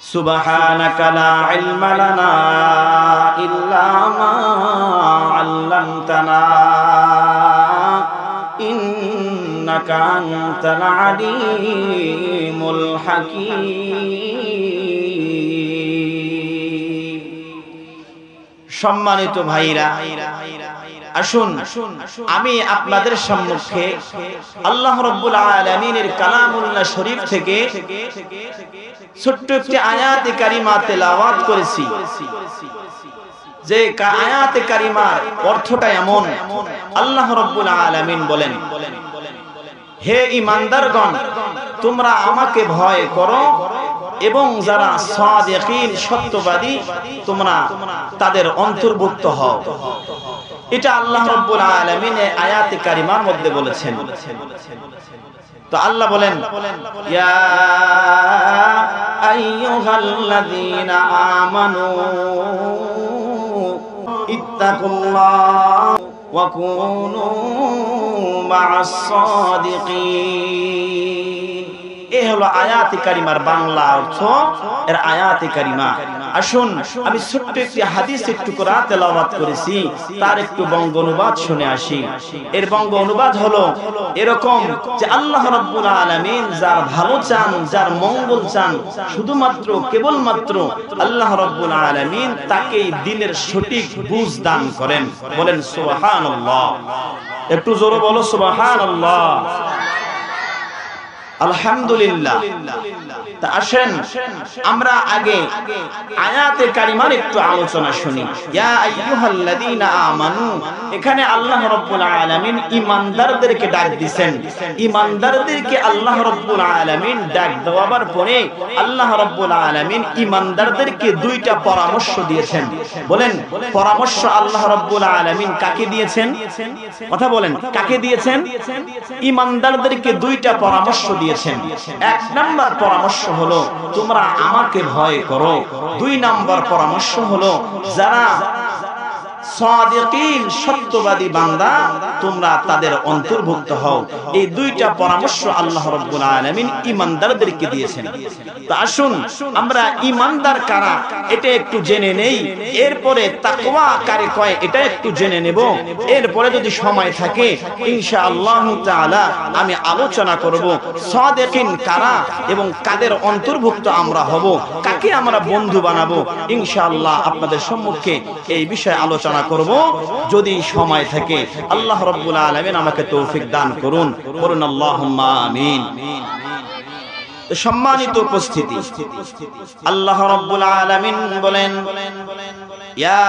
সুবহানাকা লা ইলমা লানা ইল্লা মা 'আল্লামতানা ইন্নাকা আনতাল আলীমুল হাকীম। সম্মানিত ভাইরা, আসুন আমি আপনাদের সম্মুখে আল্লাহ রাব্বুল আলামিনের কালামুল্লাহ শরীফ থেকে ছোট্ট একটি আয়াতে কারিমা তেলাওয়াত করেছি। যে আয়াতে কারিমার অর্থটা এমন, আল্লাহ রাব্বুল আলামিন বলেন, হে ঈমানদারগণ, তোমরা আমাকে ভয় করো এবং যারা সাদিকিন সত্যবাদী তোমরা তাদের অন্তর্ভুক্ত হও। এটা আল্লাহ রাব্বুল আলামিন আয়াতে কারিমার মধ্যে বলেছেন। তো আল্লাহ বলেন, ইয়া আইয়ুহাল্লাযীনা আমানু ইত্তাকুল্লাহ ওয়া কুনু মা'আস সাদিকিন। এই হলো আয়াতে কারিমার বাংলা অর্থ, এর আয়াতে কারিমা। আসুন আমি ছোট্ট একটি হাদিসের টুকরা তেলাওয়াত করেছি, তার একটু বঙ্গ অনুবাদ শুনে আসি। এর বঙ্গ অনুবাদ হলো এরকম যে আল্লাহ রাব্বুল আলামিন যার ভালো চান, যার মঙ্গল চান, শুধুমাত্র কেবলমাত্র আল্লাহ রাব্বুল আলামিন তাকেই দিনের সঠিক বুঝ দান করেন। বলেন সুবহানাল্লাহ, একটু জোরে বলো সুবহানাল্লাহ, আলহামদুলিল্লাহ। তা আসেন আমরা আগে আয়াতে কারিমার একটু আলোচনা শুনি। ইয়া আইয়ুহাল্লাযীনা আমানু, এখানে আল্লাহ রাব্বুল আলামিন ঈমানদারদেরকে ডাক দিবেন। ঈমানদারদেরকে আল্লাহ রাব্বুল আলামিন ডাক দেওয়ার পরে আল্লাহ রাব্বুল আলামিন ঈমানদারদেরকে দুইটা পরামর্শ দিয়েছেন। বলেন পরামর্শ আল্লাহ রাব্বুল আলামিন কাকে দিয়েছেন? কথা বলেন, কাকে দিয়েছেন? ঈমানদারদেরকে দুইটা পরামর্শ দিয়েছেন। এক নাম্বার পরামর্শ হলো তোমরা আমাকে ভয় করো। দুই নাম্বার পরামর্শ হলো যারা সাদিকিন সত্যবাদী বান্দা তোমরা তাদের অন্তর্ভুক্ত হও। এই দুইটা পরামর্শ আল্লাহ রাব্বুল আলামিন ঈমানদারদেরকে দিয়েছেন। তো আসুন আমরা ঈমানদার কারা এটা একটু জেনে নেই, এরপরে তাকওয়া কারে কয় এটা একটু জেনে নেব। এরপরে যদি সময় থাকে ইনশাআল্লাহ তাআলা আমি আলোচনা করব সাদিকিন কারা এবং কাদের অন্তর্ভুক্ত আমরা হব, কাকে আমরা বন্ধু বানাবো। ইনশাআল্লাহ আপনাদের সম্মুখে এই বিষয়ে আলোচনা করব যদি সময় থাকে। আল্লাহ রাব্বুল আলামিন আমাকে তৌফিক দান করুন, বলুন আল্লাহুম্মা আমিন। সম্মানিত উপস্থিতি, আল্লাহ রাব্বুল আলামিন বলেন, ইয়া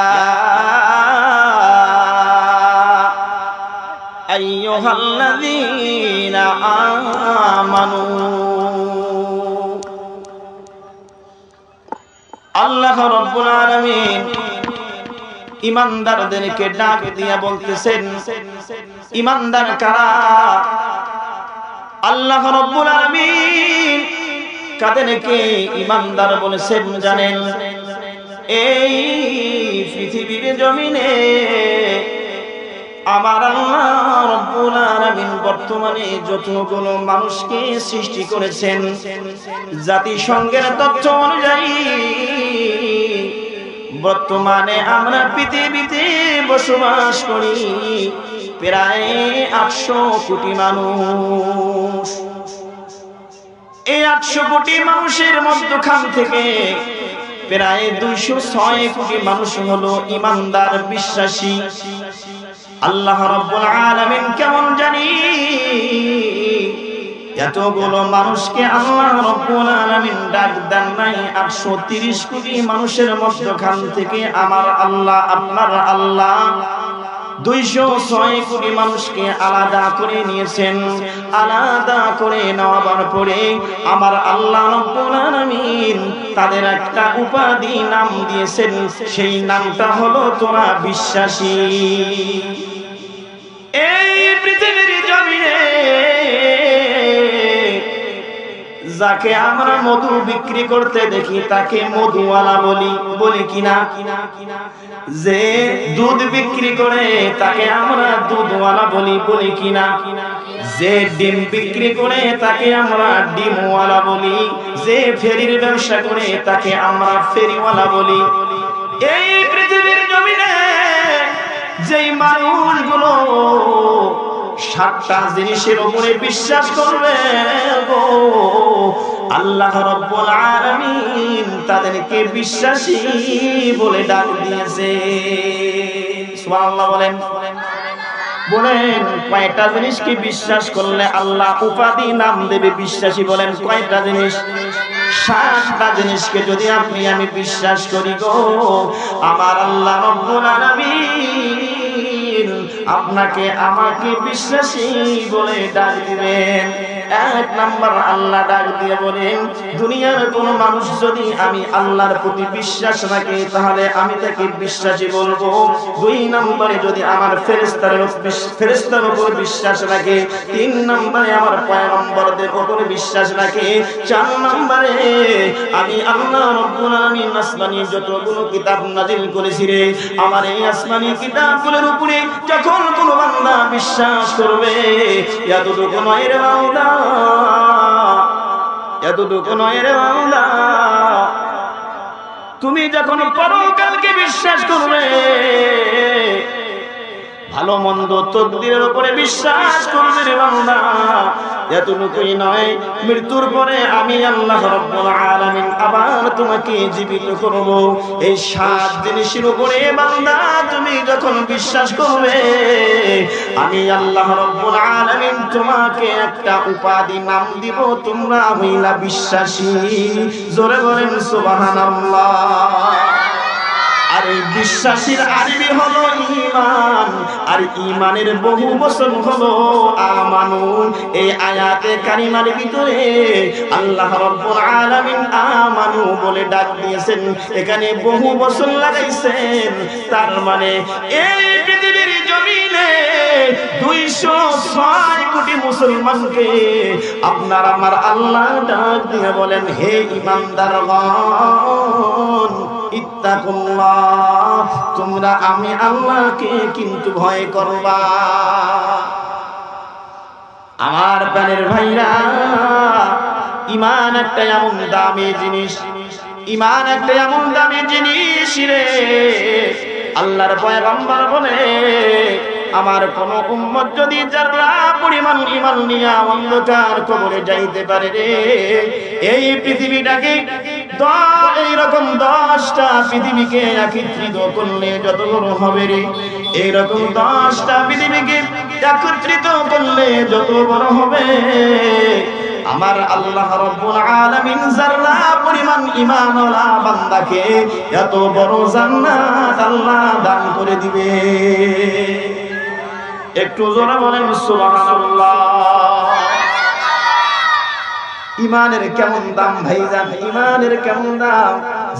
আইয়ুহাল্লাযীনা আমানু, আল্লাহ রাব্বুল আলামিন ঈমানদারদেরকে ডাক দিয়া বলতেছেন, ঈমানদার কারা? আল্লাহ রাব্বুল আলামিন কাদেরকে ঈমানদার বলেছেন জানেন? এই পৃথিবীর জমিনে আমার আল্লাহ রাব্বুল আলামিন বর্তমানে যতগুলো মানুষকে সৃষ্টি করেছেন, জাতিসংঘের তথ্য অনুযায়ী বর্তমানে আমরা পৃথিবীতে বসবাস করি প্রায় 800 কোটি মানুষ। এই 800 কোটি মানুষের মধ্যখান থেকে প্রায় 206 কোটি মানুষ হলো ঈমানদার বিশ্বাসী। আল্লাহ রাব্বুল আলামিন কেমন জানি এতগুলো মানুষকে আল্লাহ রাব্বুল আলামিন ডাক দেন নাই? 830 কোটি মানুষের মধ্যখান থেকে আমার আল্লাহ, আপনার আল্লাহ 206 কোটি মানুষকে আলাদা করে নিয়েছেন। আলাদা করে নেওয়ার পরে আমার আল্লাহ রাব্বুল আলামিন তাদের একটা উপাধি নাম দিয়েছেন, সেই নামটা হলো তোরা বিশ্বাসী। এই পৃথিবীর জমিনে যাকে আমরা মধু বিক্রি করতে দেখি তাকে মধুওয়ালা বলি কিনা? যে দুধ বিক্রি করে তাকে আমরা দুধওয়ালা বলি কিনা? যে ডিম বিক্রি করে তাকে আমরা ডিমওয়ালা বলি, যে ফেরির ব্যবসা করে তাকে আমরা ফেরিওয়ালা বলি। এই পৃথিবীর জমিনে যেই মানুষগুলো 7টা জিনিসের উপরে বিশ্বাস করবে গো, আল্লাহ রাব্বুল আলামিন তাদেরকে বিশ্বাসী বলে ডাক দিয়েছে। সুবহানাল্লাহ বলেন। বলেন কয়টা জিনিসকে বিশ্বাস করলে আল্লাহ উপাধি নাম দেবে বিশ্বাসী? বলেন কয়টা জিনিস? 7টা জিনিসকে যদি আপনি আমি বিশ্বাস করি গো, আমার আল্লাহ রাব্বুল আলামিন আপনাকে আমাকে বিশ্বাসী বলে ডাক দিবেন। 1 নাম্বার আল্লাহ ডাক দিয়ে বলেন, দুনিয়ার কোন মানুষ যদি আমি আল্লাহর প্রতি বিশ্বাস রাখে তাহলে আমি তাকে বিশ্বাসী বলবো। 2 নম্বরে যদি আমার ফেরেশতার উপর বিশ্বাস রাখে, 3 নম্বরে আমার পয়গম্বরদের উপর বিশ্বাস রাখে, 4 নম্বরে আমি আল্লাহ রাব্বুল আলামিন আসমানি যতগুলো কিতাব নাযিল করেছি রে, আমার এই আসমানি কিতাবগুলোর উপরে যখন কোন বান্দা বিশ্বাস করবে, এতটুকু নয় রে বান্দা, এতটুকু নয় রে বান্দা, তুমি যখন পরকালকে বিশ্বাস করবে, ভালো মন্দ তকদীরের উপরে বিশ্বাস করবে রে বান্দা, এতটুকুই নয়, মৃত্যুর পরে আমি আল্লাহ রাব্বুল আলামিন আবার তোমাকে জীবিত করব। এই 7 জিনিসের উপরে বান্দা তুমি যখন বিশ্বাস করবে, আমি আল্লাহ রাব্বুল আলামিন তোমাকে একটা উপাধি নাম দিব, তোমরা হইলা বিশ্বাসী। জোরে বলেন সুবহানাল্লাহ। আর এই বিশ্বাসীর আরবি হলো ঈমান, আর ঈমানের বহু বচন হলো আমানু। এই আয়াতে কারিমার ভিতরে আল্লাহ রাব্বুল আলামিন আমানু বলে ডাক দিয়েছেন, এখানে বহু বচন লাগাইছেন। তার মানে এই পৃথিবীর জমিনে 206 কোটি মুসলমানকে আপনার আমার আল্লাহ ডাক দিয়ে বলেন, হে ঈমানদারগণ ইত্তাকুল্লাহ, তোমরা আমি আল্লাহকে কিন্তু ভয় করবা। আমার প্রাণের ভাইরা, ঈমান একটা এমন দামি জিনিস, ঈমান একটা এমন দামি জিনিস রে, আল্লাহর পয়গম্বর বলে আমার কোন উম্মত যদি যারা পরিমাণ ঈমান নিয়ে অন্ধকার কবরে যাইতে পারে রে, এই পৃথিবীটাকে এইরকম 10টা পৃথিবীকে একত্রিত করলে যত বড় হবে রে, এইরকম 10টা পৃথিবীকে একত্রিত করলে যত বড় হবে, আমার আল্লাহ রাব্বুল আলামিন যারা পরিমাণ ঈমানওয়ালা বান্দাকে এত বড় জান্নাত আল্লাহ দান করে দিবে। একটু জোরে বলেন সুবহানাল্লাহ। ঈমানের কেমন দাম ভাইজান, ঈমানের কেমন দাম।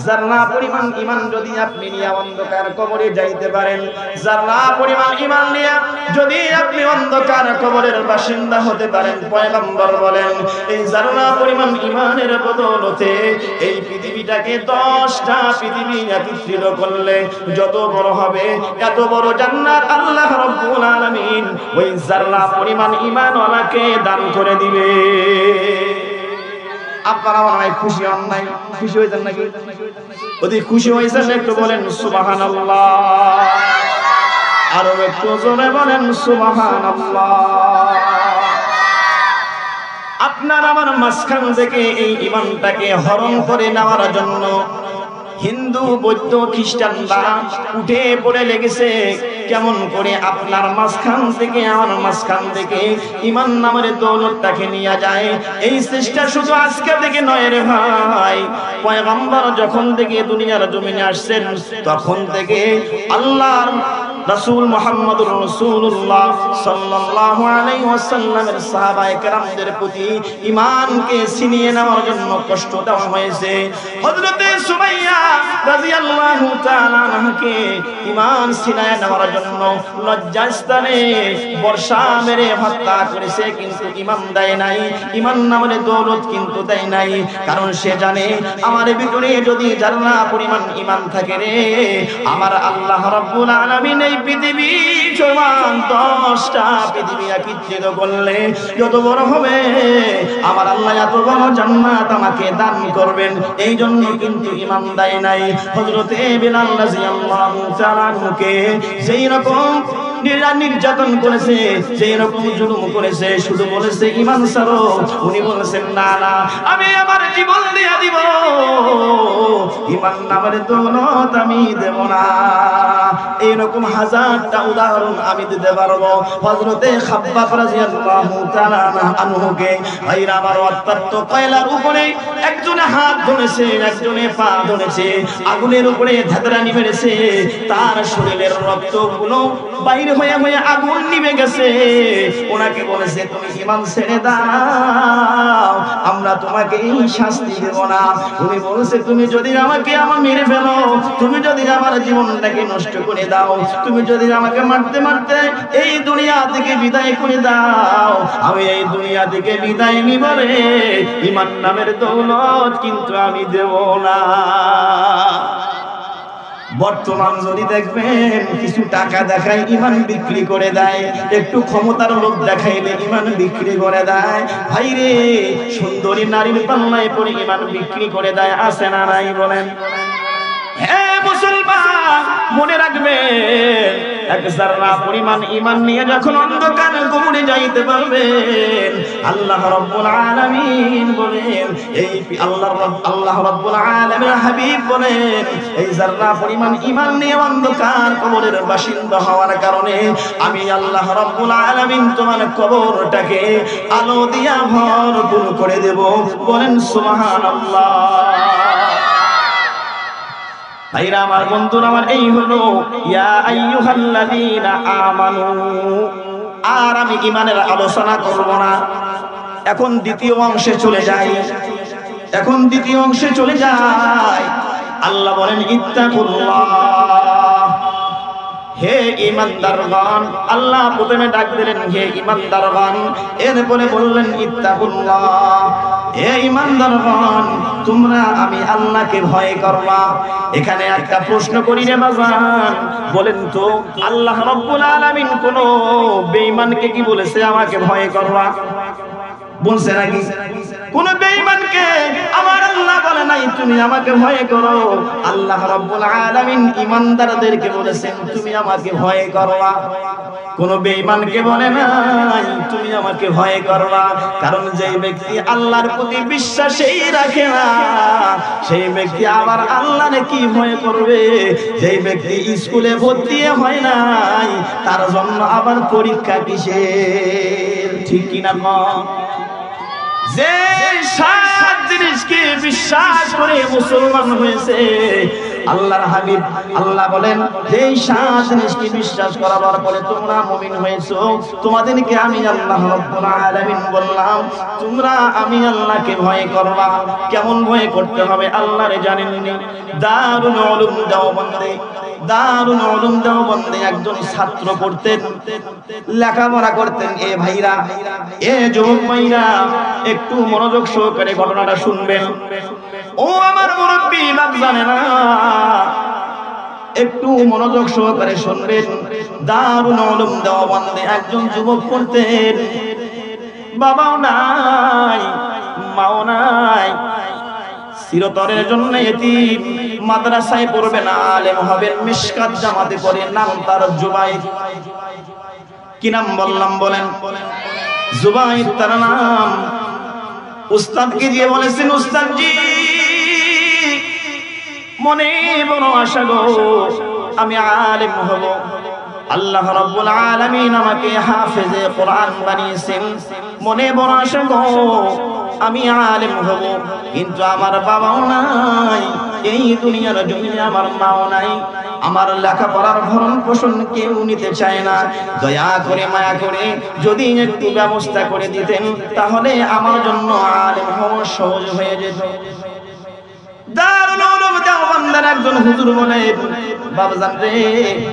যারা পরিমাণ ঈমান যদি আপনি নিয়ে অন্ধকার কবরে যাইতে পারেন, যারা পরিমাণ ঈমান নিয়ে যদি আপনি অন্ধকার কবরের বাসিন্দা হতে পারেন, পয়গম্বর বলেন এই যারা পরিমাণ ঈমানের বদৌলতে এই পৃথিবীটাকে 10টা পৃথিবী একত্রিত করলে যত বড় হবে, এত বড় জান্নাত আল্লাহ রাব্বুল আলামিন ওই যারা পরিমাণ ঈমানওয়ালাকে দান করে দিবে। আপনারা অনেক খুশি হন নাই? খুশি হয়েছেন নাকি? যদি খুশি হয়েছেন একটু বলেন সুবহানাল্লাহ, আরো একটু জোরে বলেন সুবহানাল্লাহ। আপনার আমার মাঝখান থেকে এই ঈমানটাকে হরণ করে নেওয়ার জন্য হিন্দু বৌদ্ধ খ্রিস্টানরা উঠে পড়ে লেগেছে কেমন করে আপনার মাঝখান থেকে আমার মাঝখান থেকে ঈমান নামের দৌলতটাকে নিয়ে যায়। এই চেষ্টা শুধু আজকে থেকে নয় রে ভাই, পয়গম্বর যখন থেকে দুনিয়ার জমিনে আসছেন তখন থেকে আল্লাহর রাসূল মুহাম্মদুর রাসূলুল্লাহ সাল্লাল্লাহু আলাইহি ওয়াসাল্লামের সাহাবায়ে কেরামদের প্রতি ঈমানকে ছিনিয়ে নেওয়ার জন্য কষ্ট দেওয়া হয়েছে। হযরতে সুমাইয়া রাদিয়াল্লাহু তাআলা আনহাকে ঈমান ছিনিয়ে নেওয়ার জন্য লজ্জাস্থানে বর্ষা মেরে হত্যা করেছে, কিন্তু ঈমান দেয় নাই, ঈমান নামের দৌলত কিন্তু দেয় নাই। কারণ সে জানে আমার ভিতরে যদি যারা পরিমাণ ঈমান থাকে রে, আমার আল্লাহ রাব্বুল আলামিন এই পৃথিবী সমান 10টা পৃথিবী একত্রিত করলে যত বড় হবে আমার আল্লাহ এত বড় জান্নাত আমাকে দান করবেন। এই জন্য কিন্তু ঈমান দেয় নাই। হযরতে বিলাল রাদিয়াল্লাহু তাআলা আনহুকে সেই রকম নির্যাতন করেছে, সেই রকম জুলুম করেছে, শুধু বলেছে ঈমান ছাড়ো। উনি বলেছেন না না, আমি আমার জীবন দিয়ে দিব, ঈমান নামের দৌলত আমি দেব না। এইরকম হাজারটা উদাহরণ আমি দিতে পারবো। হযরতে খাব্বাব রাদিয়াল্লাহু তাআলা আনহুকে ভাইরা আমার অত্যন্ত কয়লার উপরে একজনে হাত ধরেছে, একজনে পা ধরেছে, আগুনের উপরে ধাতরানি মেরেছে, তার শরীরের রক্তগুলো বাইরে হয়ে হয়ে আগুন নিভে গেছে। ওনাকে বলেছে তুমি ঈমান ছেড়ে দাও, আমরা তোমাকে এই শাস্তি দেব না। উনি বলেছে তুমি যদি আমাকে মেরে ফেলো, তুমি যদি আমার জীবনটাকে নষ্ট করে দাও, তুমি যদি আমাকে মারতে মারতে এই দুনিয়া থেকে বিদায় করে দাও, আমি এই দুনিয়া থেকে বিদায় নিব রে, ঈমান নামের দৌলত কিন্তু আমি দেব না। বর্তমান যদি দেখবেন কিছু টাকা দেখায় ঈমান বিক্রি করে দেয়, একটু ক্ষমতার লোক দেখাইলে ঈমান বিক্রি করে দেয়। ভাইরে সুন্দরী নারীর পাল্লায় পড়ে ঈমান বিক্রি করে দেয়, আছে না নাই বলেন? হ্যাঁ মুসলমান, মনে রাখবেন এক যারা পরিমাণ ঈমান নিয়ে যখন অন্ধকার কবরে যাইতে পারবেন, আল্লাহ রাব্বুল আলামিন বলেন, এই আল্লাহ রাব্বুল আলামিনের হাবিব বলেন, এই যারা পরিমাণ ঈমান নিয়ে অন্ধকার কবরের বাসিন্দা হওয়ার কারণে আমি আল্লাহ রাব্বুল আলামিন তোমার কবরটাকে আলো দিয়া ভরপুর করে দেব। বলেন সুবহানাল্লাহ। ভাইরা আমার, বন্ধুরা আমার, এই হলো ইয়া আইয়ুহাল্লাযীনা আমানু। আর আমি ঈমানের আলোচনা করব না, এখন দ্বিতীয় অংশে চলে যাই। আল্লাহ বলেন ইত্তাকুল্লাহ। হে ঈমানদারগণ, আল্লাহ প্রথমে ডাক দিলেন হে ঈমানদারগণ, এরপরে বললেন ইত্তাকুল্লাহ। হে ঈমানদারগণ, তোমরা আমি আল্লাহকে ভয় করবা। এখানে একটা প্রশ্ন করি রে বাজান, বলেন তো আল্লাহ রাব্বুল আলামিন কোন বেঈমানকে কি বলেছে আমাকে ভয় করবা? বলছে নাকি? কোন বেঈমানকে আমার আল্লাহ বলে নাই তুমি আমাকে ভয় করো। আল্লাহ রাব্বুল আলামিন ঈমানদারদেরকে বলেছেন তুমি আমাকে ভয় করবা। কোন বেঈমানকে বলে নাই তুমি আমাকে ভয় করবা। কারণ যেই ব্যক্তি আল্লাহর প্রতি বিশ্বাসই রাখে না, সেই ব্যক্তি আবার আল্লাহরে কি ভয় করবে? যেই ব্যক্তি স্কুলে ভর্তি হয় নাই, তার জন্য আবার পরীক্ষা কিসের? ঠিক কিনা কম? যে 7 জিনিসকে বিশ্বাস করে মুসলমান হয়েছে, আল্লাহর হাবিব আল্লাহ বলেন যে 7 জিনিসকে বিশ্বাস করার পরে তোমরা মুমিন হয়েছো, তোমাদেরকে আমি আল্লাহ রাব্বুল আলামিন বললাম তোমরা আমি আল্লাহকে ভয় করবা। কেমন ভয় করতে হবে আল্লাহরে জানেননি? দারুল উলুম দেওবন্দে একজন ছাত্র পড়তেন, লেখাপড়া করতেন। এ ভাইরা, এ যুবক ভাইরা, একটু মনোযোগ সহকারে ঘটনাটা শুনবেন। ও আমার মুরব্বি বাপ জানে না, একটু মনোযোগ সহকারে শুনবেন। দারুল উলুম দেওবন্দে একজন যুবক পড়তেন, বাবাও নাই মাও নাই, চিরতরের জন্য এতিম, মাদ্রাসায় পড়বেন, আলেম হবেন, মিশকাত জামাতে পড়ে, নাম তার জুবাইর। কি নাম বললাম বলেন? জুবাইর তার নাম। উস্তাদকে দিয়ে বলেছেন উস্তাদজি মনে বড় আশা গো, আমি আলেম হব। আল্লাহ রাব্বুল আলামিন আমাকে হাফেজে কোরআন বানিয়েছেন, মনে বড় আশা গো আমি আলেম হব। কিন্তু আমার বাবাও নাই, এই দুনিয়ার জমিনে আমার মাও নাই, আমার লেখাপড়ার ভরণ পোষণ কেউ নিতে চায় না। দয়া করে মায়া করে যদি একটু ব্যবস্থা করে দিতেন, তাহলে আমার জন্য আলেম হওয়া সহজ হয়ে যেত। দারুল উলুম দেওবন্দের একজন হুজুর বলেন, বাবাজান রে,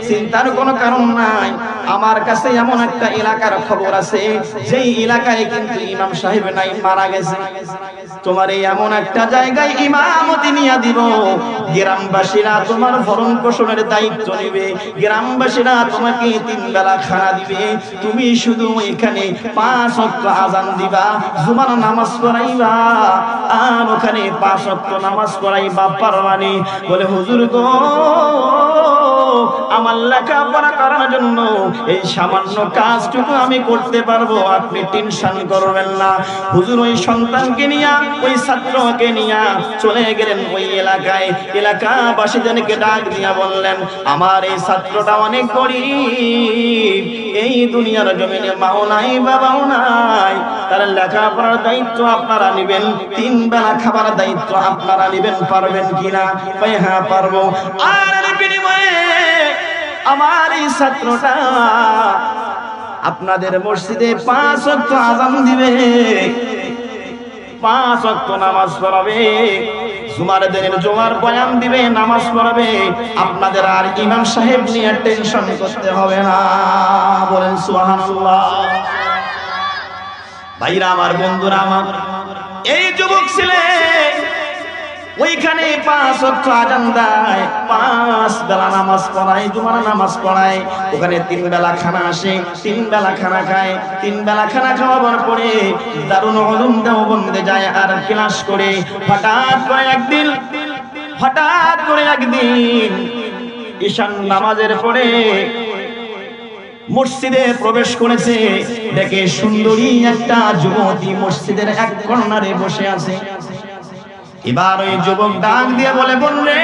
চিন্তার কোনো কারণ নাই, আমার কাছে এমন একটা এলাকার খবর আছে, যেই এলাকায় কিন্তু ইমাম সাহেব নাই, মারা গেছে। তোমার এই এমন একটা জায়গায় ইমামতি নিয়ে দিব, গ্রামবাসীরা তোমার ভরণ পোষণের দায়িত্ব নেবে, গ্রামবাসীরা তোমাকে 3 বেলা খানা দিবে, তুমি শুধু এখানে 5 ওয়াক্ত আযান দিবা, জুমার নামাজ পড়াইবা, আর ওখানে 5 ওয়াক্ত নামাজ পড়াইবা পারবানি। বলে হুজুর গো, আমার লেখাপড়া করার জন্য এই সামান্য কাজটুকু আমি করতে পারবো, আপনি টেনশন করবেন না। হুজুর ওই সন্তানকে নিয়া, ওই ছাত্রকে নিয়া চলে গেলেন ওই এলাকায়। এলাকাবাসীদেরকে ডাক দিয়া বললেন, আমার এই ছাত্রটা অনেক গরিব, এই দুনিয়ার জমিনে মাও নাই বাবাও নাই, তার লেখাপড়ার দায়িত্ব আপনারা নেবেন, 3 বেলা খাবার দায়িত্ব আপনারা নেবেন, পারবেন কিনা? হ্যাঁ পারবো। আর এর বিনিময়ে আমার এই ছাত্রটা আপনাদের মসজিদে 5 ওয়াক্ত আযান দিবে, 5 ওয়াক্ত নামাজ পড়াবে, জুমার দিনের জুমার বয়ান দিবে, নামাজ পড়াবে, আপনাদের আর ইমাম সাহেব নিয়ে টেনশন করতে হবে না। বলেন সুবহানাল্লাহ। ভাইরা আমার, বন্ধুরা আমার, এই যুবক ছেলে ওইখানে 5 ওয়াক্ত আযান দেয়, 5 বেলা নামাজ পড়ায়, জুমার নামাজ পড়ায়, ওখানে 3 বেলা খানা আসে, 3 বেলা খানা খায়। 3 বেলা খানা খাওয়ার পরে দারুল উলুম দেওবন্দে যায় আর ক্লাস করে। হঠাৎ করে একদিন ঈশান নামাজের পরে মসজিদে প্রবেশ করেছে, দেখে সুন্দরী একটা যুবতী মসজিদের এক কর্নারে বসে আছে। এবার ওই যুবক ডাক দিয়ে বলে, বোন রে,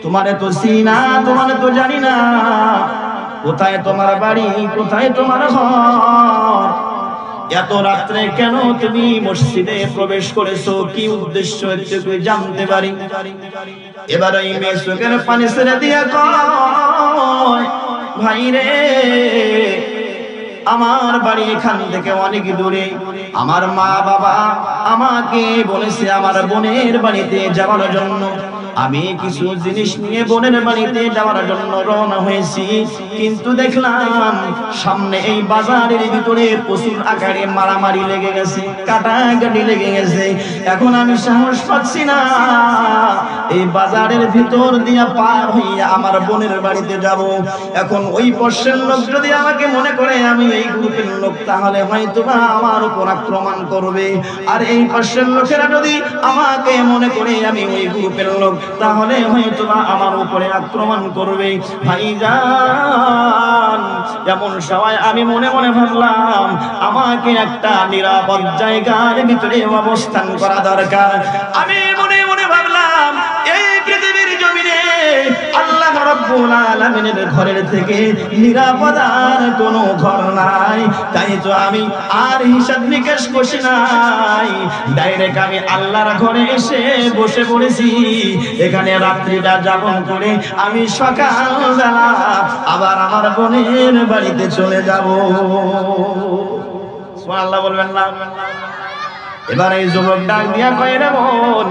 তোমারে তো চিনা, তোমারে তো জানি না, কোথায় তোমার বাড়ি, কোথায় তোমার ঘর, এত রাত্রে কেন তুমি মসজিদে প্রবেশ করেছো, কি উদ্দেশ্য একটু জানতে পারি? এবার ওই মেয়ে চোখের পানি ছেড়ে দিয়ে কয়, ভাই রে, আমার বাড়ি এখান থেকে অনেক দূরে, আমার মা বাবা আমাকে বলেছে আমার বোনের বাড়িতে যাওয়ার জন্য, আমি কিছু জিনিস নিয়ে বোনের বাড়িতে যাওয়ার জন্য রওনা হয়েছি, কিন্তু দেখলাম সামনে এই বাজারের ভিতরে প্রচুর আকারে মারামারি লেগে গেছে, কাটাকাটি লেগে গেছে। এখন আমি সাহস পাচ্ছি না এই বাজারের ভিতর দিয়া পার হইয়া আমার বোনের বাড়িতে যাব। এখন ওই পশ্চিম লোক যদি আমাকে মনে করে আমি এই গ্রুপের লোক, তাহলে হয়তো আমার উপর আক্রমণ করবে, আর এই পশ্চিম লোকেরা যদি আমাকে মনে করে আমি ওই গ্রুপের লোক, তাহলে হয়তো আমার উপরে আক্রমণ করবে। ভাইজান, এমন সময় আমি মনে মনে ভাবলাম আমাকে একটা নিরাপদ জায়গার ভিতরে অবস্থান করা দরকার। আমি মনে মনে ভাবলাম এই পৃথিবীর জমিনে আল্লাহ রাব্বুল আলামিনের ঘরের থেকে নিরাপদ আর কোনো ঘর নাই। তাই তো আমি আর হিসাব নিকাশ করি নাই, ডাইরেক্ট আমি আল্লাহর ঘরে এসে বসে পড়েছি। এখানে রাত্রিটা যাপন করে আমি সকালবেলা আবার আমার বোনের বাড়িতে চলে যাব। সুবহানাল্লাহ বলবেন না? এবার এই যুবক ডাক দিয়া কয়, রে বোন,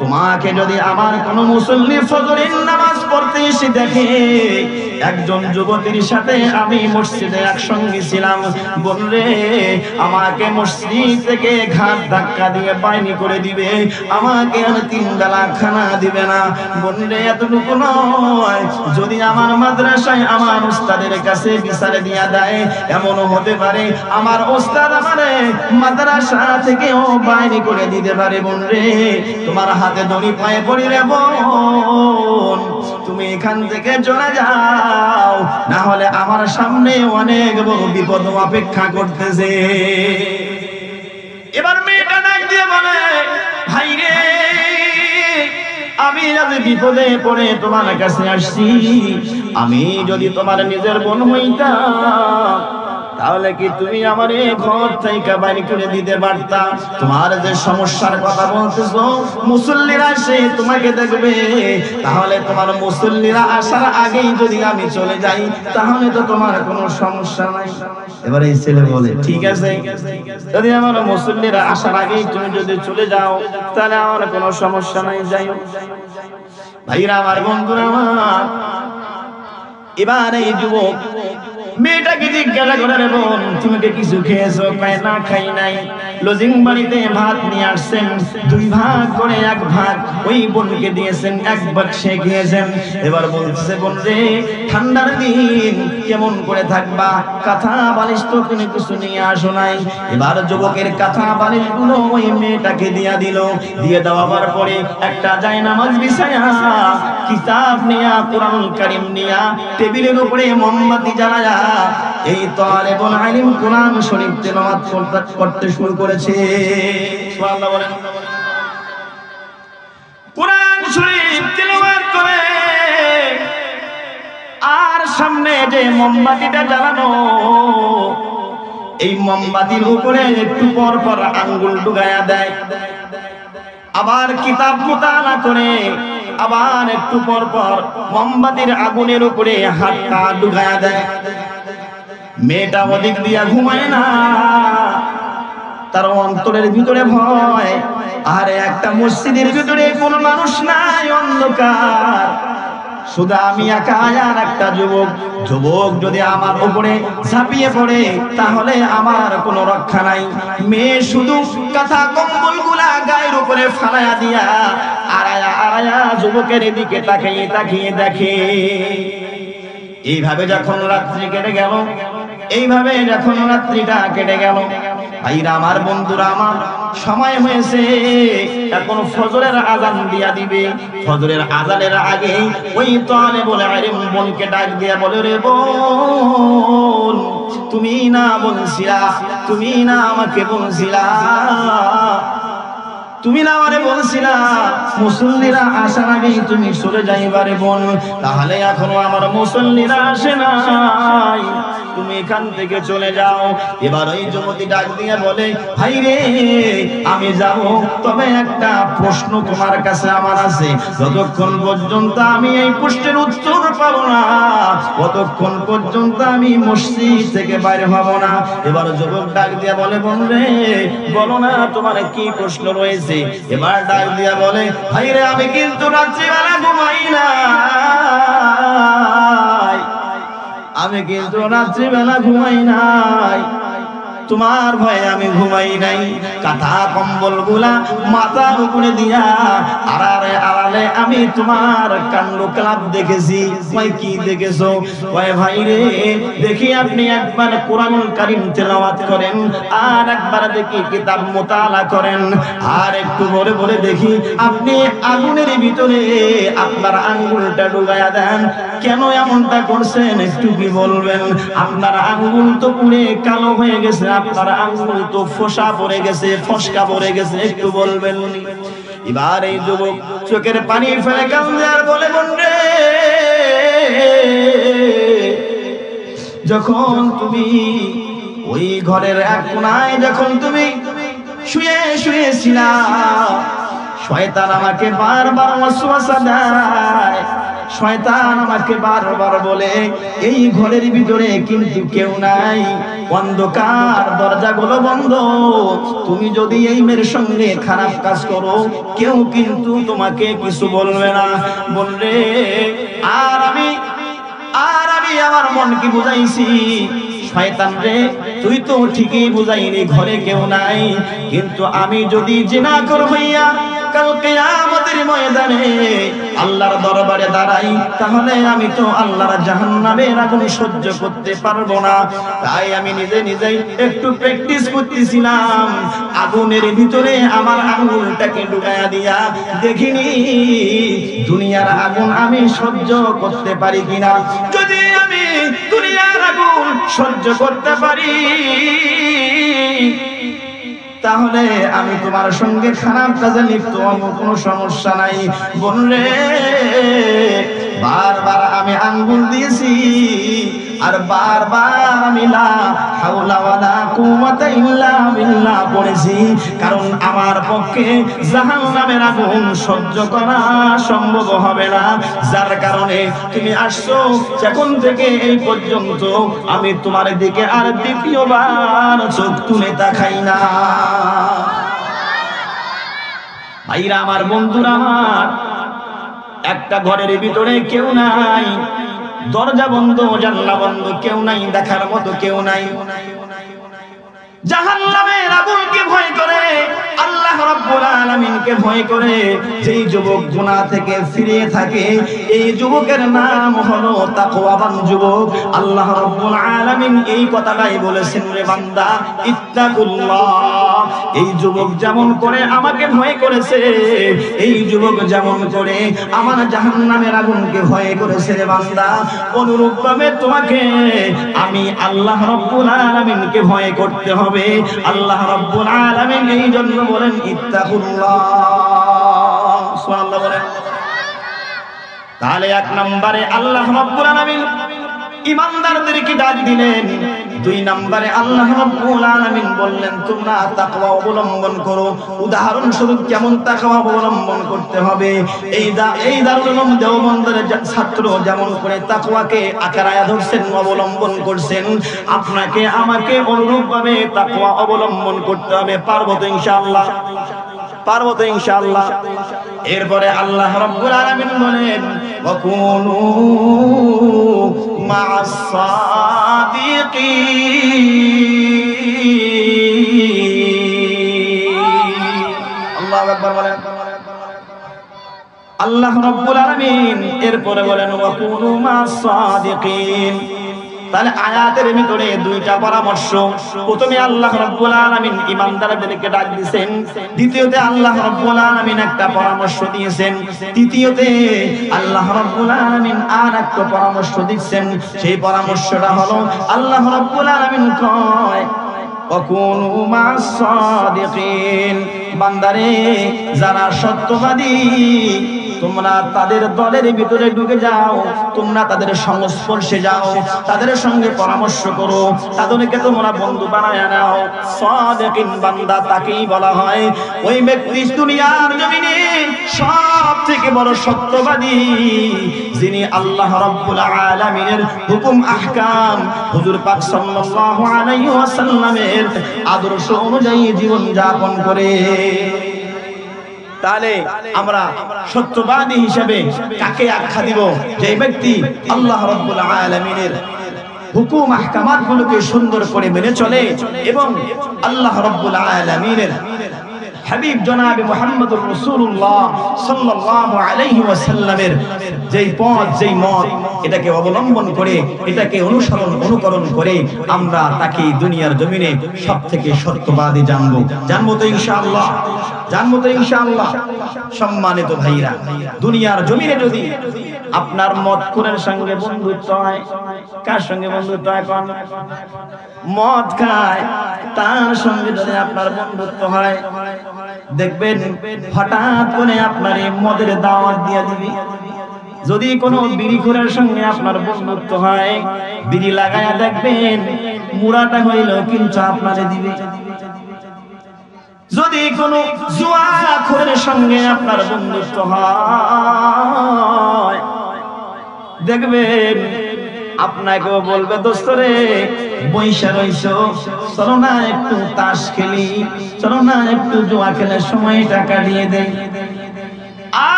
তোমাকে যদি আমার কোন মুসল্লি ফজরের নামাজ পড়তে এসে দেখে একজন যুবতীর সাথে আমি মসজিদে একসঙ্গে ছিলাম, বললে আমাকে মসজিদ থেকে ঘাট ধাক্কা দিয়ে বাইনি করে দিবে, আমাকে আর 3 বেলা খানা দিবে না। বললে এতটুকু নয়, যদি আমার মাদ্রাসায় আমার উস্তাদের কাছে বিচারে দিয়া দেয়, এমনও হতে পারে আমার উস্তাদ আমারে মাদ্রাসা থেকেও বাইনি করে দিতে পারে। বললে তোমার হাতে দড়ি পায়ে পড়ি রে বোন, তুমি এখান থেকে চলে যাও, না হলে আমার সামনে অনেক বড় বিপদ অপেক্ষা করতেছে। এবার মেয়েটা ডাক দিয়ে বলে, ভাই রে, আমি যদি বিপদে পড়ে তোমার কাছে আসছি, আমি যদি তোমার নিজের বোন হইতাম, তাহলে কি তুমি আমার এই ঘর থেকে বাইরে করে দিতে পারতা? তোমার যে সমস্যার কথা বলতেছো, মুসল্লিরা সে তোমাকে দেখবে, তাহলে তোমার মুসল্লিরা আসার আগেই যদি আমি চলে যাই, তাহলে তো তোমার কোনো সমস্যা নাই। এবার এই ছেলে বলে, ঠিক আছে, যদি আমার মুসল্লিরা আসার আগেই তুমি যদি চলে যাও, তাহলে আমার কোনো সমস্যা নাই, যাইও। ভাইরা আমার, বন্ধুরা আমার, এবার এই যুবক মেয়েটাকে জিজ্ঞাসা করে, রে বোন তুমি কি কিছু খেয়েছো? কয় না খাই নাই। লজিং বাড়িতে ভাত নিয়ে আসছেন, 2 ভাগ করে 1 ভাগ ওই বোনকে দিয়েছেন, 1 ভাগ সে খেয়েছেন। এবার বলতেছে, বোন রে ঠান্ডার দিন কেমন করে থাকবা, কাঁথা বালিশ তো তুমি কিছু নিয়ে আসো নাই। এবার যুবকের কাঁথা বালিশ গুলো ওই মেয়েটাকে দিয়া দিল। দিয়ে দেওয়ার পরে একটা জায়নামাজ বিছায়া, কিতাব নিয়া, কোরআন কারীম নিয়া, টেবিলের উপরে মোমবাতি জ্বালায়া এই তালেবুল ইলম কোরআন শরীফ তেলাওয়াত করতে শুরু করেছে। সুবহানাল্লাহ বলেন। কোরআন শরীফ তেলাওয়াত করে, আর সামনে যে মোমবাতিটা জ্বালানো, এই মোমবাতির উপরে একটু পর পর আঙ্গুল ডুবায়া দেয়, আবার কিতাব মুতালা করে, আবার একটু পর পর মোমবাতির আগুনের উপরে হাতটা ডুবায়া দেয়। মেয়েটা ওদিক দিয়া ঘুমায় না, তার অন্তরের ভিতরে ভয়। আরে একটা মসজিদের ভিতরে কোনো মানুষ নাই, অন্ধকার, শুধু আমি একা আর একটা যুবক। যুবক যদি আমার উপরে ঝাঁপিয়ে পড়ে তাহলে আমার কোনো রক্ষা নাই। মেয়ে শুধু কাঁথা কম্বল গুলা গায়ের উপরে ফালাইয়া দিয়া আড়ায়া আড়ায়া যুবকের দিকে তাকিয়ে তাকিয়ে দেখে। এইভাবে যখন রাত্রি কেটে গেল, এইভাবে যখন রাত্রিটা কেটে গেল, ভাইরা আমার, বন্ধুরা আমার, সময় হয়েছে এখন ফজরের আযান দিয়া দিবে। ফজরের আযানের আগে ওই তালেবুল ইলম বোনকে ডাক দিয়া বলে, রে বোন তুমি না বলছিলা, তুমি না আমাকে বলছিলা, তুমি না আমারে বলছিলা মুসল্লিরা আসার আগেই তুমি চলে যাইবারে বোন, তাহলে এখনো আমার মুসল্লিরা আসে নাই, তুমি এখান থেকে চলে যাও। এবার ওই যুবতী ডাক দিয়ে বলে, ভাই রে আমি যাব, তবে একটা প্রশ্ন তোমার কাছে আমার আছে, যতক্ষণ পর্যন্ত আমি এই প্রশ্নের উত্তর পাবো না ততক্ষণ পর্যন্ত আমি মসজিদ থেকে বাইরে হব না। এবার যুবক ডাক দিয়ে বলে, বোন রে বলো না তোমার কি প্রশ্ন রয়েছে। এবার ডাক দিয়া বলে, ভাই রে আমি কিন্তু রাত্রিবেলা ঘুমাই না, আমি কিন্তু রাত্রিবেলা ঘুমাই নাই, তোমার ভয়ে আমি ঘুমাই নাই। কাঁথা কম্বল গুলা মাথার উপরে দিয়া আড়ালে আড়ালে আমি তোমার কাণ্ড ক্লাব দেখেছি। ভাই কি দেখেছো? ভাই রে দেখি আপনি একবার কোরআনুল কারীম তেলাওয়াত করেন, আর একবার দেখি কিতাব মুতালা করেন, আর একটু বলে বলে দেখি আপনি আগুনের ভিতরে আপনার আঙ্গুলটা ডুবাইয়া দেন। কেন এমনটা করছেন একটু কি বলবেন? আপনার আঙ্গুল তো পুড়ে কালো হয়ে গেছে, আপনার আঙ্গুল তো ফোসা পড়ে গেছে, ফসকা পড়ে গেছে, একটু বলবেন। এবার এই যুবক চোখের পানি ফেলে কান্দে আর বলে, বোন রে যখন তুমি ওই ঘরের এক কোণায় যখন তুমি শুয়ে শুয়েছিলা, শয়তান আমাকে বারবার ওয়াসওয়াসা দেয়, শয়তান আমাকে বারবার বলে এই ঘরের ভিতরে কিন্তু কেউ নাই, অন্ধকার, দরজাগুলো বন্ধ, তুমি যদি এই মেয়ের সঙ্গে খারাপ কাজ করো কেউ কিন্তু তোমাকে কিছু বলবে না। বললে আর আমি আমার মনকে বুঝাইছি, শয়তান রে তুই তো ঠিকই বুঝাইনি ঘরে কেউ নাই, কিন্তু আমি যদি জিনা করবইয়া কাল কিয়ামতের ময়দানে আল্লাহর দরবারে দাঁড়াই, তাহলে আমি তো আল্লাহর জাহান্নামের আগুন সহ্য করতে পারবো না। তাই আমি নিজে নিজেই একটু প্র্যাকটিস করতেছিলাম, আগুনের ভিতরে আমার আঙ্গুলটাকে ডুবাইয়া দিয়া দেখিনি দুনিয়ার আগুন আমি সহ্য করতে পারি কিনা। যদি আমি দুনিয়ার আগুন সহ্য করতে পারি তাহলে আমি তোমার সঙ্গে খারাপ কাজে লিপ্ত হব, কোনো সমস্যা নাই। বললে বারবার আমি আঙ্গুল দিয়েছি আর বারবার আমি লা হাওলা ওয়ালা কুওয়াতা ইল্লা বিল্লাহ পড়েছি, কারণ আমার পক্ষে জাহান্নামের আগুন সহ্য করা সম্ভব হবে না। যার কারণে তুমি আসছো, যখন থেকে এই পর্যন্ত আমি তোমার দিকে আর দ্বিতীয়বার চোখ তুলে তাকাই না। ভাইরা আমার, বন্ধুরা আমার, একটা ঘরের ভিতরে কেউ নাই, দরজা বন্ধ, জানলা বন্ধ, কেউ নাই, দেখার মতো কেউ নাই। জাহান্নামের আগুনকে ভয় করে, আল্লাহ রাব্বুল আলামিনকে ভয় করে যেই যুবক গুনাহ থেকে ফিরে থাকে, এই যুবকের নাম হলো তাকওয়াবান যুবক। আল্লাহ রাব্বুল আলামিন এই কথাটাই বলেছেন, রে বান্দা ইত্তাকুল্লাহ। এই যুবক যেমন করে আমাকে ভয় করেছে, এই যুবক যেমন করে আমার জাহান্নামের আগুনকে ভয় করেছে, রে বান্দা, অনুরূপভাবে তোমাকে আমি আল্লাহ রাব্বুল আলামিনকে ভয় করতে হবে। আল্লাহ রাব্বুল আলামিন এই জন্য বলেন ইত্তাকুল্লাহ, সুবহানাল্লাহ বলেন। তাহলে এক নম্বরে আল্লাহ রাব্বুল আলামিন ঈমানদারদেরকে ডাক দিলেন, দুই নম্বরে আল্লাহ রাব্বুল আলামিন বললেন তোমরা তাকওয়া অবলম্বন করো। উদাহরণ স্বরূপ কেমন তাকওয়া অবলম্বন করতে হবে, এই দারুল উলুম দেওবন্দের ছাত্র যেমন করে তাকওয়াকে আকারায়া ধরছেন, অবলম্বন করছেন, আপনাকে আমাকে অনুরূপভাবে তাকওয়া অবলম্বন করতে হবে। পারবো তো ইনশাআল্লাহ? পারবো তো ইনশাআল্লাহ? এরপরে আল্লাহ রাব্বুল আলামিন বলেন ওয়াকুনু মা'আস সাদিকিন। আল্লাহু আকবার বলেন। আল্লাহ রাব্বুল আলামিন এরপরে বলেন ওয়াকুনু মা'আস সাদিকিন। তাহলে আয়াতের ভিতরে দুইটা পরামর্শ। প্রথমে আল্লাহ রাব্বুল আলামিন ঈমানদারদেরকে ডাক দিয়েছেন, দ্বিতীয়তে আল্লাহ রাব্বুল আলামিন একটা পরামর্শ দিয়েছেন, তৃতীয়তে আল্লাহ রাব্বুল আলামিন আর একটা পরামর্শ দিচ্ছেন। সেই পরামর্শটা হলো আল্লাহ রাব্বুল আলামিন কয় ওয়াকুনু মা'আস সাদিকিন। বান্দারে, যারা সত্যবাদী তোমরা তাদের দলের ভিতরে ঢুকে যাও, তোমরা তাদের সংস্পর্শে যাও, তাদের সঙ্গে পরামর্শ করো, তাদেরকে তোমরা বন্ধু বানায় নাও। সাদিকিন বান্দা তাকেই বলা হয় ওই ব্যক্তি দুনিয়ার জমিনে সবথেকে বড় সত্যবাদী, যিনি আল্লাহ রাব্বুল আলামিনের হুকুম আহকাম, হুজুর পাক সাল্লাল্লাহু আলাইহি ওয়াসাল্লামের আদর্শ অনুযায়ী জীবন যাপন করে। তাহলে আমরা সত্যবাদী হিসেবে কাকে আখ্যা দিব? যে ব্যক্তি আল্লাহ রাব্বুল আলামিনের হুকুম আহকামাত গুলোকে সুন্দর করে মেনে চলে এবং আল্লাহ রাব্বুল আলামিনের হাবিব জনাবে মুহাম্মদুর রাসূলুল্লাহ সাল্লাল্লাহু আলাইহি ওয়াসাল্লামের যেই পথ, যেই মত, এটাকে অবলম্বন করে, এটাকে অনুকরণ করে আমরা তাকে দুনিয়ার জমিনে সবথেকে সত্যবাদী জানবো তো ইনশাআল্লাহ? জানবো তো ইনশাআল্লাহ? সম্মানিত ভাইরা, দুনিয়ার জমিনে যদি আপনার মদ খুরের সঙ্গে বন্ধুত্ব হয়, কার সঙ্গে বন্ধুত্ব হয়? কোন মদ খায় তার সঙ্গে যদি আপনার বন্ধুত্ব হয়, দেখবেন হঠাৎ করে আপনার এই মদের দাওয়াত দিয়ে দিবি। যদি কোনো বিড়িখোরের সঙ্গে আপনার বন্ধুত্ব হয়, বিড়ি লাগায়া দেখবেন মুড়াটা হইলেও কিন্তু আপনারে দিবে। যদি কোনো জুয়াখোরের সঙ্গে আপনার বন্ধুত্ব হয়, দেখবেন আপনাকেও বলবে দোস্ত রে বইসা রইছো, চলো না একটু তাস খেলি, চলো না একটু জুয়া খেলার সময়টা কাটিয়ে দেই।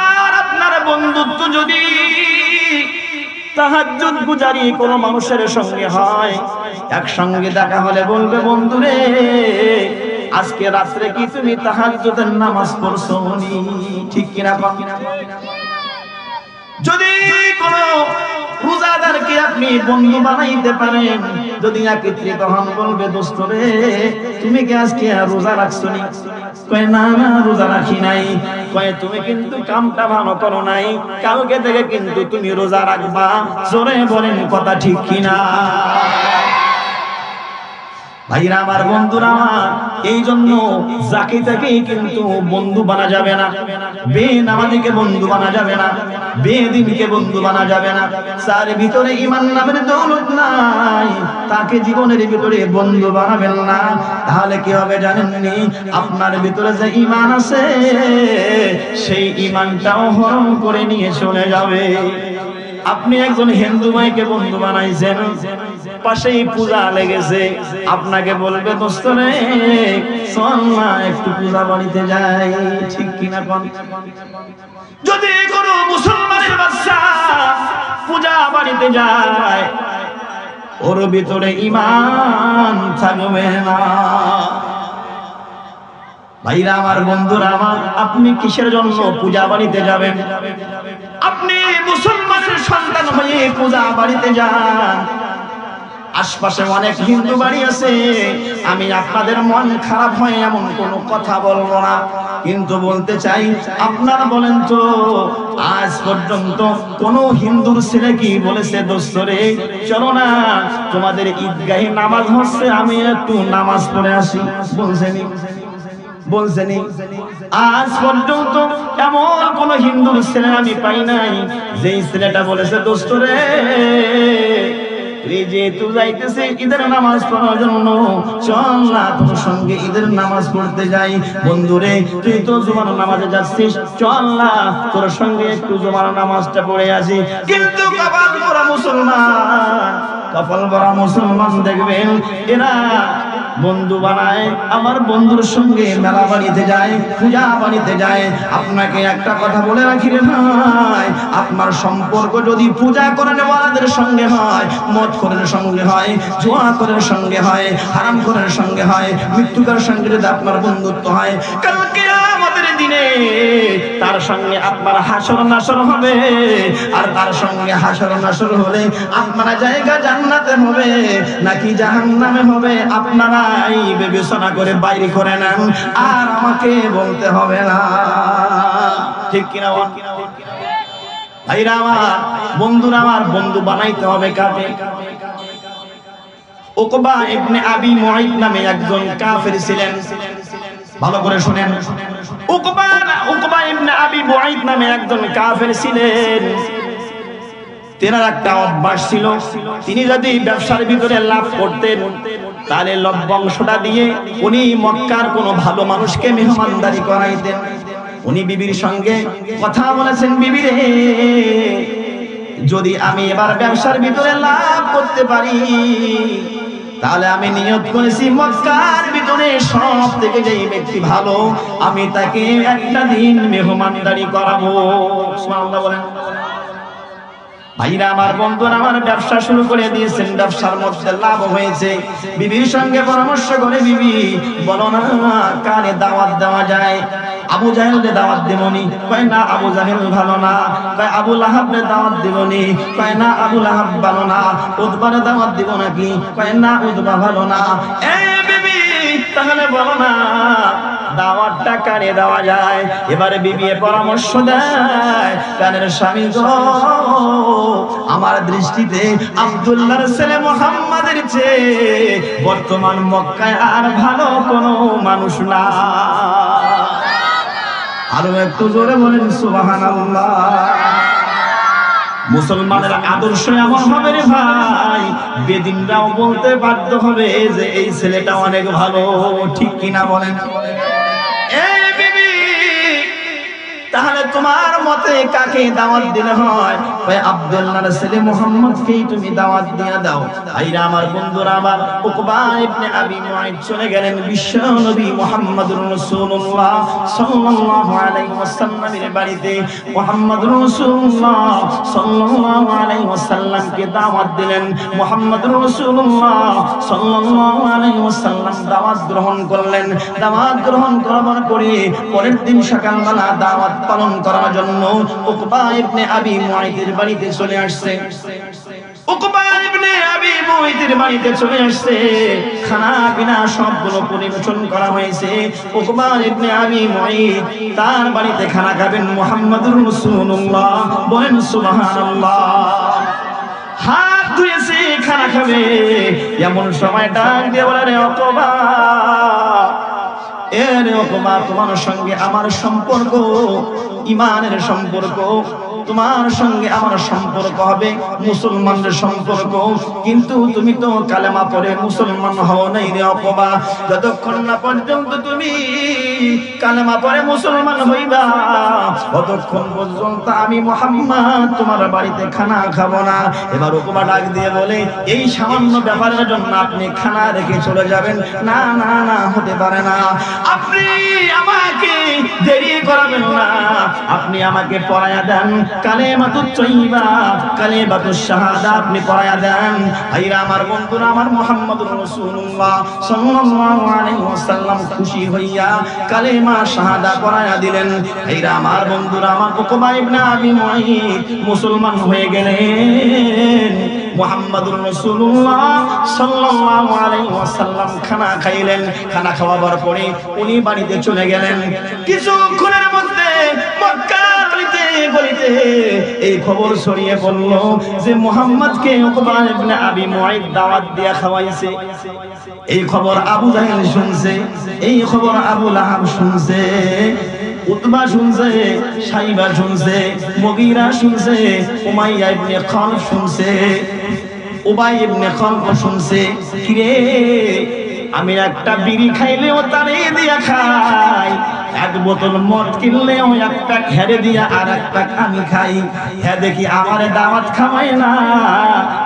আর আপনার বন্ধুত্ব যদি তাহাজ্জুদ গুজারি কোনো মানুষের সঙ্গে হয়, একসঙ্গে দেখা হলে বলবে বন্ধু রে আজকে রাত্রে কি তুমি তাহাজ্জুদের নামাজ পড়ছো? ঠিক কিনা? যদি কোনো রোজাদারকে আপনি বন্ধু বানাইতে পারেন, যদি একত্রিত হন, বলবে দোস্ত রে তুমি কি আজকে রোজা রাখছো নি? কয় না না রোজা রাখি নাই। কয় তুমি কিন্তু কামটা ভালো করো নাই, কালকে থেকে কিন্তু তুমি রোজা রাখবা। জোরে বলেন কথা ঠিক কিনা? ভাইরা আমার, বন্ধুরা আমার, এই জন্য যাকে তাকেই কিন্তু বন্ধু বানা যাবে না, বেনামাজিকে বন্ধু বানা যাবে না, বেদিনকে বন্ধু বানা যাবে না। যার ভিতরে ঈমান নামের দৌলত নাই তাকে জীবনের ভিতরে বন্ধু বানাবেন না। তাহলে কি হবে জানেননি? আপনার ভিতরে যে ঈমান আছে সেই ঈমানটাও হরণ করে নিয়ে চলে যাবে। আপনি একজন হিন্দু ভাইকে বন্ধু বানাইছেন, পাশেই পূজা লেগেছে, আপনাকে বলবে দোস্ত রে চল না একটু পূজা বাড়িতে যাই, ঠিক কিনা কোন? যদি কোনো মুসলমানের বাচ্চা পূজা বাড়িতে যায় ওর ভিতরে ঈমান থাকবে না। ভাইরা আমার, বন্ধুরা আমার, আপনি কিসের জন্য পূজা বাড়িতে যাবেন? আপনি মুসলমানের সন্তান হয়ে পূজা বাড়িতে যান, আশপাশে অনেক হিন্দু বাড়ি আছে, আমি আপনাদের মন খারাপ হয় এমন কোনো কথা বলবো না, কিন্তু বলতে চাই আপনারা বলেন তো আজ পর্যন্ত কোন হিন্দুর ছেলে কি বলেছে দোস্ত রে চলো না তোমাদের ঈদগাহে নামাজ হচ্ছে আমি একটু নামাজ পড়ে আসি? বলছেনি? বলছেনি? আজ পর্যন্ত এমন কোন হিন্দুর ছেলে আমি পাই নাই যেই ছেলেটা বলেছে দোস্ত রে যেহেতু যাইতেছে ঈদের নামাজ পড়ার জন্য চল না তোর সঙ্গে ঈদের নামাজ পড়তে যাই। বন্ধুরে তুই তো জুমার নামাজে যাচ্ছিস, চল না তোর সঙ্গে একটু জুমার নামাজটা পড়ে আসি। কিন্তু কপাল ভরা মুসলমান, কপাল ভরা মুসলমান দেখবেন এরা বন্ধু বানায়, আমার বন্ধুর সঙ্গে মেলা বাড়িতে যায়, পূজা বাড়িতে যায়। আপনাকে একটা কথা বলে রাখি রে ভাই, আপনার সম্পর্ক যদি পূজা করেন ওয়ালাদের সঙ্গে হয়, মদ খোরের সঙ্গে হয়, জুয়া খোরের সঙ্গে হয়, হারাম খোরের সঙ্গে হয়, মৃত্যুকার সঙ্গে যদি আপনার বন্ধুত্ব হয়, কালকে আমাদের দিনে তার সঙ্গে আপনার হাসর নাসর হবে, আর তার সঙ্গে হাসর নাসর হলে আপনারা জায়গা জান্নাতে হবে নাকি জাহান্নামে হবে আপনারা বিবেচনা করে বাইরে করে নেন, আর আমাকে বলতে হবে না, ঠিক কিনা? ভাইরা আমার, বন্ধুরা আমার, বন্ধু বানাইতে হবে কাকে? উকবা ইবনে আবি মুআইত নামে একজন কাফের ছিলেন, ভালো করে শুনেন। উকবা ইবনে আবি মুআইত নামে একজন কাফের ছিলেন। তেনার একটা অভ্যাস ছিল, তিনি যদি ব্যবসার ভিতরে লাভ করতেন তাহলে লভ্যাংশটা দিয়ে উনি মক্কার কোনো ভালো মানুষকে মেহমানদারি করাইতেন। উনি বিবির সঙ্গে কথা বলেছেন, বিবি রে যদি আমি এবার ব্যবসার ভিতরে লাভ করতে পারি তাহলে আমি নিয়ত করেছি মক্কার ভিতরে সব থেকে যে ব্যক্তি ভালো আমি তাকে একটা দিন মেহমানদারি করাবো। সুবহানাল্লাহ বলেন। ভাইরা আমার, বন্ধুরা আমার, ব্যবসা শুরু করে দিয়েছেন, ব্যবসার মধ্যে লাভ হয়েছে। বিবির সঙ্গে পরামর্শ করে, বিবি বলো না কারে দাওয়াত দেওয়া যায়? আবু জাহেলকে দাওয়াত দেবনি? কয় না আবু জাহেল ভালো না। কয় আবু লাহাবকে দাওয়াত দেবনি? কয় না আবু লাহাব ভালো না। উতবারে দাওয়াত দিব নাকি? কয় না উতবা ভালো না। এ বিবি তাহলে বলো না দাওয়াতটা কারে দেওয়া যায়? এবারে বিবি পরামর্শ দেয়, কানের স্বামী গো আমার দৃষ্টিতে আব্দুল্লাহর ছেলে মুহাম্মাদের চেয়ে বর্তমান মক্কায় আর ভালো কোনো মানুষ না। আরো একটু জোরে বলেন সুবহানাল্লাহ। মুসলমানের আদর্শ এমন হবে রে ভাই, বেদিনরাও বলতে বাধ্য হবে যে এই ছেলেটা অনেক ভালো, ঠিক কিনা বলেন? তাহলে তোমার মতে কাকে দাওয়াত দিলে হয়? ভাই আব্দুল্লাহর ছেলে মুহাম্মদকেই তুমি দাওয়াত দিয়ে দাও। ভাইরা আমার, বন্ধুরা আমার, উকবা ইবনে আবি মুআইত চলে গেলেন বিশ্ব নবী মুহাম্মদুর রাসূলুল্লাহ সাল্লাল্লাহু আলাইহি ওয়াসাল্লামের বাড়িতে। মুহাম্মদুর রাসূলুল্লাহ সাল্লাল্লাহু আলাইহি ওয়াসাল্লামকে দাওয়াত দিলেন। মুহাম্মদুর রাসূলুল্লাহ সাল্লাল্লাহু আলাইহি ওয়াসাল্লাম দাওয়াত গ্রহণ করলেন। দাওয়াত গ্রহণ করার পরে পরের দিন সকালবেলা দাওয়াত পালন করার জন্য উকবা ইবনে আবি মুআইতের বাড়িতে চলে আসছে। উকবা ইবনে আবি মুআইতের বাড়িতে চলে আসছে, খানা পিনা সবগুলো পরিবেশন করা হয়েছে। উকবা ইবনে আবি মুআইত তার বাড়িতে খানা খাবেন মুহাম্মদুর রাসূলুল্লাহ, বলেন সুবহানাল্লাহ। হাত ধুয়েছে, খানা খাবে, এমন সময় ডাক দিয়ে বলে রে উকবা, এর উকবা তোমার সঙ্গে আমার সম্পর্ক ইমানের সম্পর্ক, তোমার সঙ্গে আমার সম্পর্ক হবে মুসলমানদের সম্পর্ক, কিন্তু তুমি তো কালেমা পড়ে মুসলমান হও নাই রে অকবা। যতক্ষণ না পর্যন্ত তুমি কালেমা পড়ে মুসলমান হইবা ততক্ষণ পর্যন্ত আমি মুহাম্মদ তোমার বাড়িতে খানা খাবো না। এবার উকবা ডাক দিয়ে বলে, এই সামান্য ব্যাপারের জন্য আপনি খানা রেখে চলে যাবেন? না না না, হতে পারে না। আপনি আমাকে দেরি করাবেন না, আপনি আমাকে পড়ায়া দেন কালেমাতুত তয়্যিবা, কালেমাতুশ শাহাদা আপনি পড়ায়া দেন। ভাইরা আমার, বন্ধুরা আমার, মুহাম্মদুর রাসূলুল্লাহ সাল্লাল্লাহু আলাইহি ওয়াসাল্লাম খুশি হইয়া কালেমা শাহাদা পড়ায়া দিলেন। ভাইরা আমার, বন্ধুরা আমার, উকবা ইবনে আবি মুআইদ মুসলমান হয়ে গেলেন। মুহাম্মদুর রাসূলুল্লাহ সাল্লাল্লাহু আলাইহি ওয়াসাল্লাম খানা খাইলেন। খানা খাওয়াবার পরে উনি বাড়িতে চলে গেলেন। কিছুক্ষণের মধ্যে মক্কার গলিতে এই খবর ছড়িয়ে পড়ল যে মুহাম্মদকে উকবা ইবনে আবি মুআইদ দাওয়াত দিয়া খাওয়াইছে। এই খবর আবু জাহেল শুনছে, এই খবর আবু লাহাব শুনছে, উতবা শুনছে, সাইবা শুনছে, মুগীরা শুনছে, উমাইয়া ইবনে খালফ শুনছে, উবাই ইবনে খালফ শুনছে। কিরে, আমি একটা বিড়ি খাইলেও তারে দিয়া খাই, এক বোতল মদ কিনলেও একটা ঘেরে দিয়া আর একটা আমি খাই। হ্যাঁ, দেখি আমারে দাওয়াত খাওয়ায় না,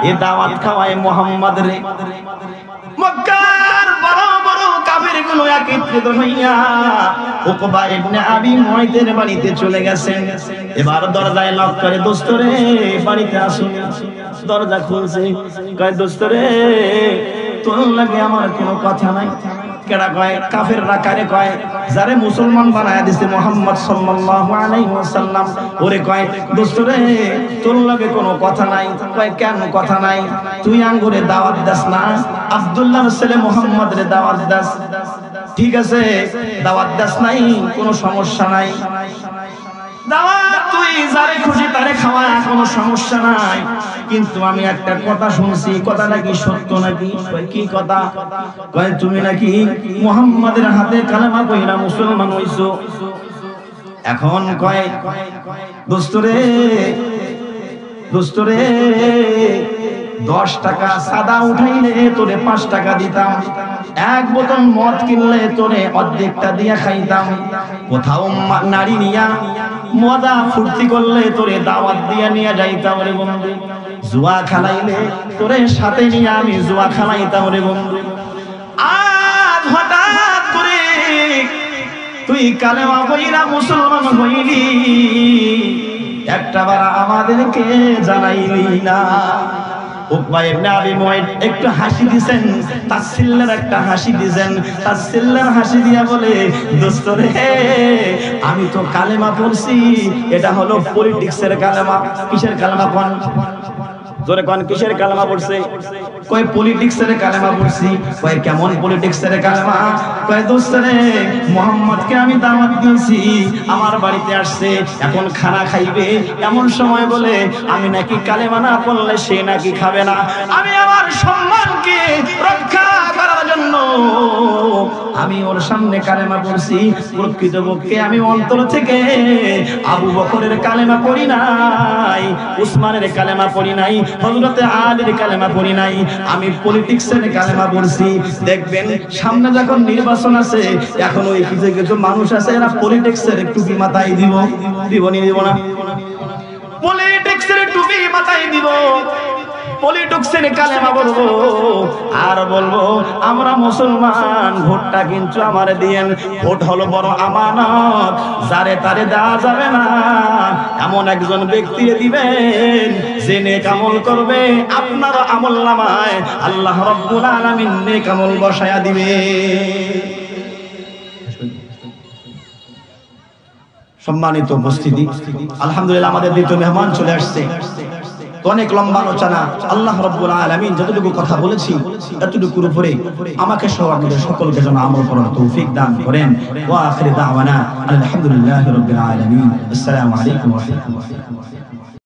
এ দাওয়াত খাওয়ায় মুহাম্মদ রে। মক্কার বড় বড় কাফিরগুলো একত্রিত হইয়া উকবা ইবনে আবি মুআইদের বাড়িতে চলে গেছেন। এবার দরজায় নক করে, দোস্ত রে বাড়িতে আসুন। দরজা খুলছে, কয় দোস্ত রে তোর লাগে আমার কোনো কথা নাই। কেডা কয়? কাফেররা। কারে কয়? যারে মুসলমান বানায়া দিছে মুহাম্মদ সাল্লাল্লাহু আলাইহি ওয়াসাল্লাম, ওরে কয় দোস্ত রে তোর লাগে কোনো কথা নাই। কয় কেন কথা নাই? তুই আঙ্গুরে দাওয়াত দাস না, আব্দুল্লাহর ছেলে মুহাম্মদ রে দাওয়াত দাস। ঠিক আছে, দাওয়াত দাস নাই, কোনো সমস্যা নাই। দাওয়াত তুই যারে খুশি তারে খাওয়া, কোনো সমস্যা নাই। কিন্তু আমি একটা কথা শুনছি, কথাটা কি সত্য নাকি? কি কথা? কয় তুমি নাকি মুহাম্মাদের হাতে কালেমা পড়া মুসলমান হইছো। এখন কয় দোস্ত রে 10 টাকা সাদা উঠাইলে তোরে 5 টাকা দিতাম, এক বোতল মদ কিনলে তোরে অর্ধেকটা দিয়া খাইতাম, কোথাও নারী নিয়া মজা ফুর্তি করলে তোরে দাওয়াত দিয়া নিয়ে যাইতাম রে বন্ধু, জুয়া খেলাইলে তোরে সাথে নিয়ে আমি জুয়া খেলাইতাম রে বন্ধু। আজ হঠাৎ করে তুই কালেমা পড়া মুসলমান হইলি, একটাবার আমাদেরকে জানাইলি না। উকবা ইবনে আবি মুআইদ একটু হাসি দিছেন, তাসসিলের একটা হাসি দিছেন। তাসসিলের হাসি দিয়া বলে, দোস্ত রে আমি তো কালেমা পড়ছি, এটা হলো পলিটিক্সের কালেমা। কিসের কালেমা কোন? জোরে কোন, কিসের কালেমা পড়ছে? কয় পলিটিক্সের কালেমা পড়ছি। কয় কেমন পলিটিক্সের কালেমা? কয় দোস্ত রে মুহাম্মদকে আমি দাওয়াত দিয়েছি, আমার বাড়িতে আসছে, এখন খানা খাইবে, এমন সময় বলে আমি নাকি কালেমা না পড়লে সে নাকি খাবে না। আমি আমার সম্মানকে রক্ষা করার জন্য আমি ওর সামনে কালেমা পড়ছি। প্রকৃতপক্ষে আমি অন্তর থেকে আবু বকরের কালেমা পড়ি নাই, উসমানের কালেমা পড়ি নাই, হযরতে আলীর কালেমা পড়ি নাই, আমি পলিটিক্সের কালেমা পড়ছি। দেখবেন সামনে যখন নির্বাচন আছে, এখন ওই কিছু কিছু মানুষ আছে এরা পলিটিক্সের টুপি মাথায় দিব না? পলিটিক্সের টুপি মাথায় দিব, পলিটিক্সের কালেমা বলবো আর বলবো আমরা মুসলমান, ভোটটা কিন্তু আমারে দিয়েন। ভোট হলো বড় আমানত, যারে তারে দেওয়া যাবে না, এমন একজন ব্যক্তিরে দিবেন যে নেক আমল করবে, আপনার আমলনামায় আল্লাহ রাব্বুল আলামিন নেক আমল বসায়া দিবে। সম্মানিত উপস্থিতি, আলহামদুলিল্লাহ আমাদের দ্বিতীয় মেহমান চলে আসছে। অনেক লম্বা আলোচনা, আল্লাহ রাব্বুল আলামিন যতটুকু কথা বলেছি এতটুকুর উপরে আমাকে সহ আপনাদের সকলকে যেন আমল করার তৌফিক দান করেন। ওয়া আখির দাওয়ানা আলহামদুলিল্লাহি রাব্বিল আলামিন। আসসালামু আলাইকুম ওয়া রাহমাতুল্লাহ।